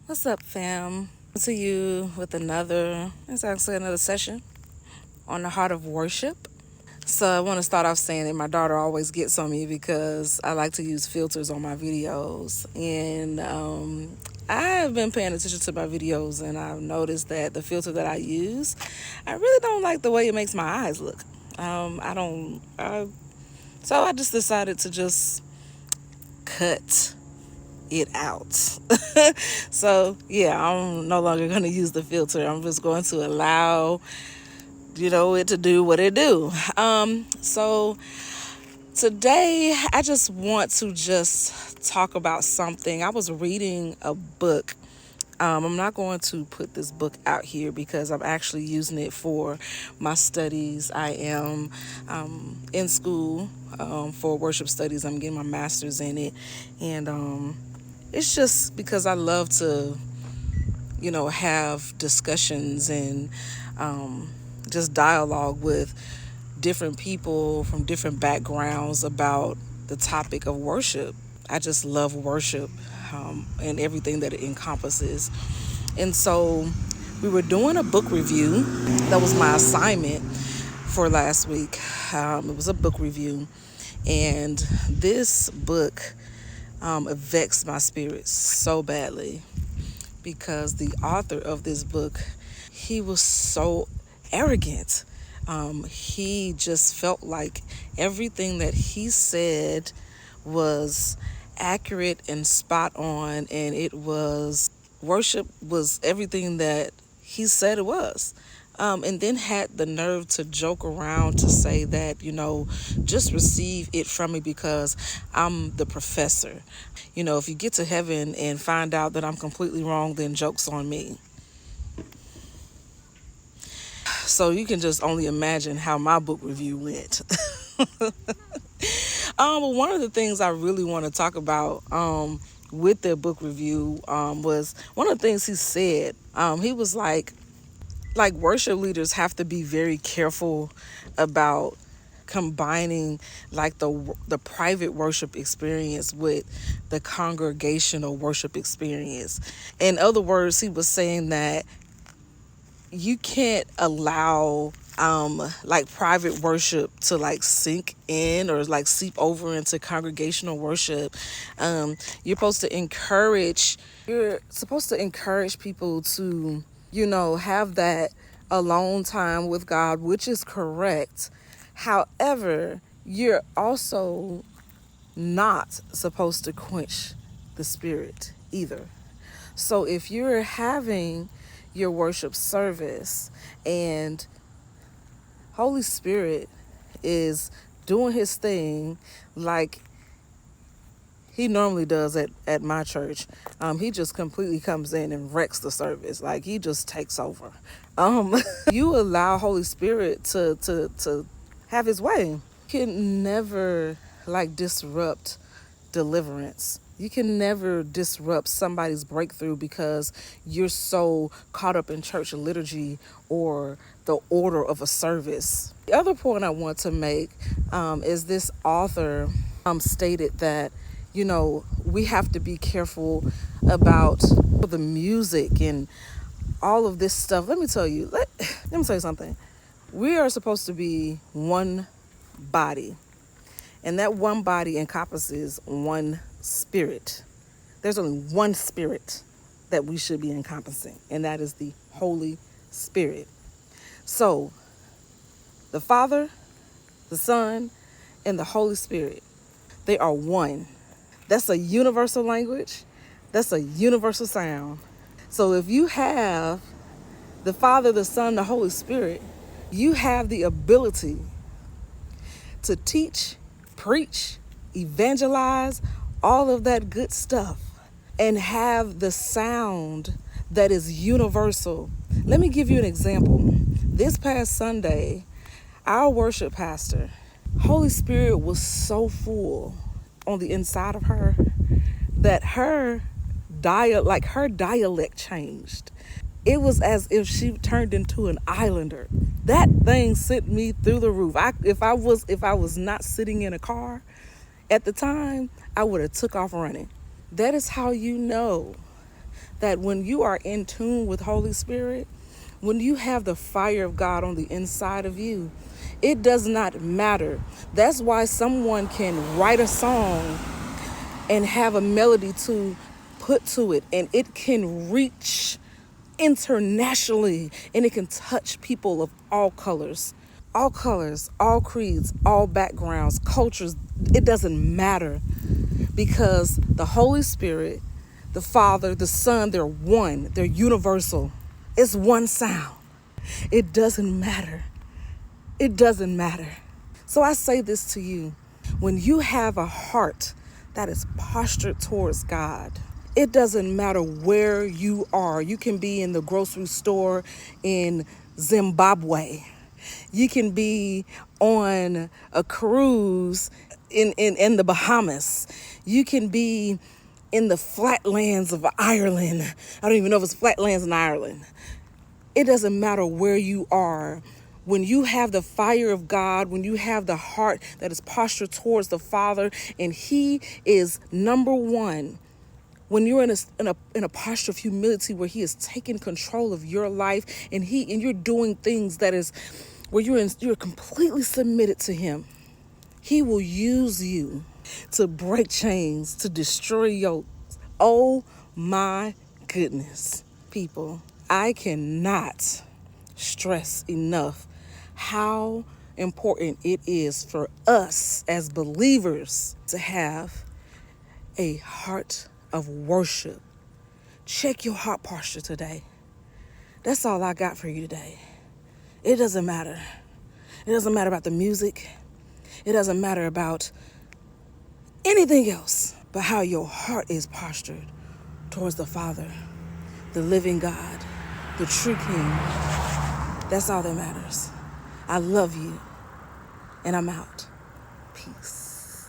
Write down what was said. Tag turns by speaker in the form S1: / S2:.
S1: What's up, fam? To you with it's actually another session on the heart of worship. So I want to start off saying that my daughter always gets on me because I like to use filters on my videos. And I've been paying attention to my videos and I've noticed that the filter that I use, I really don't like the way it makes my eyes look. So I just decided to just cut it out. So yeah, I'm no longer going to use the filter. I'm just going to allow it to do what it do. So today I just want to just talk about something. I was reading a book. I'm not going to put this book out here because I'm actually using it for my studies. I am in school for worship studies. I'm getting my master's in it, and it's just because I love to, have discussions and just dialogue with different people from different backgrounds about the topic of worship. I just love worship and everything that it encompasses. And so we were doing a book review. That was my assignment for last week. It was a book review. And this book vexed my spirit so badly because the author of this book, he was so arrogant. He just felt like everything that he said was accurate and spot on, and worship was everything that he said it was. And then had the nerve to joke around to say that, just receive it from me because I'm the professor. If you get to heaven and find out that I'm completely wrong, then joke's on me. So you can just only imagine how my book review went. But one of the things I really want to talk about with the book review was one of the things he said. He was like worship leaders have to be very careful about combining like the private worship experience with the congregational worship experience. In other words, he was saying that you can't allow like private worship to like sink in or like seep over into congregational worship. You're supposed to encourage people to have that alone time with God, which is correct. However, you're also not supposed to quench the spirit either. So if you're having your worship service and Holy Spirit is doing his thing like he normally does at my church, he just completely comes in and wrecks the service. Like he just takes over. You allow Holy Spirit to have his way. You can never like disrupt deliverance. You can never disrupt somebody's breakthrough because you're so caught up in church liturgy or the order of a service. The other point I want to make is this author stated that, we have to be careful about the music and all of this stuff. Let me tell you something. We are supposed to be one body. And that one body encompasses one spirit. There's only one spirit that we should be encompassing, and that is the Holy Spirit. So, the Father, the Son, and the Holy Spirit, they are one. That's a universal language. That's a universal sound. So if you have the Father, the Son, the Holy Spirit, you have the ability to teach, preach, evangelize, all of that good stuff, and have the sound that is universal. Let me give you an example. This past Sunday, our worship pastor, Holy Spirit was so full on the inside of her that her dialect changed. It was as if she turned into an islander. That thing sent me through the roof. If I was not sitting in a car at the time, I would have took off running. That is how you know that when you are in tune with Holy Spirit, when you have the fire of God on the inside of you, it does not matter. That's why someone can write a song and have a melody to put to it, and it can reach internationally, and it can touch people of all colors, all creeds, all backgrounds, cultures. It doesn't matter, because the Holy Spirit, the Father, the Son, they're one, they're universal. It's one sound. It doesn't matter. It doesn't matter. So I say this to you: when you have a heart that is postured towards God, it doesn't matter where you are. You can be in the grocery store in Zimbabwe. You can be on a cruise in the Bahamas. You can be in the flatlands of Ireland. I don't even know if it's flatlands in Ireland. It doesn't matter where you are. When you have the fire of God, when you have the heart that is postured towards the Father, and He is number one, when you're in a posture of humility where He is taking control of your life, and you're doing things that is where you're completely submitted to Him, He will use you to break chains, to destroy yokes. Oh my goodness, people. I cannot stress enough how important it is for us as believers to have a heart of worship. Check your heart posture today. That's all I got for you today. It doesn't matter. It doesn't matter about the music. It doesn't matter about anything else, but how your heart is postured towards the Father, the living God, the true King. That's all that matters. I love you, and I'm out. Peace.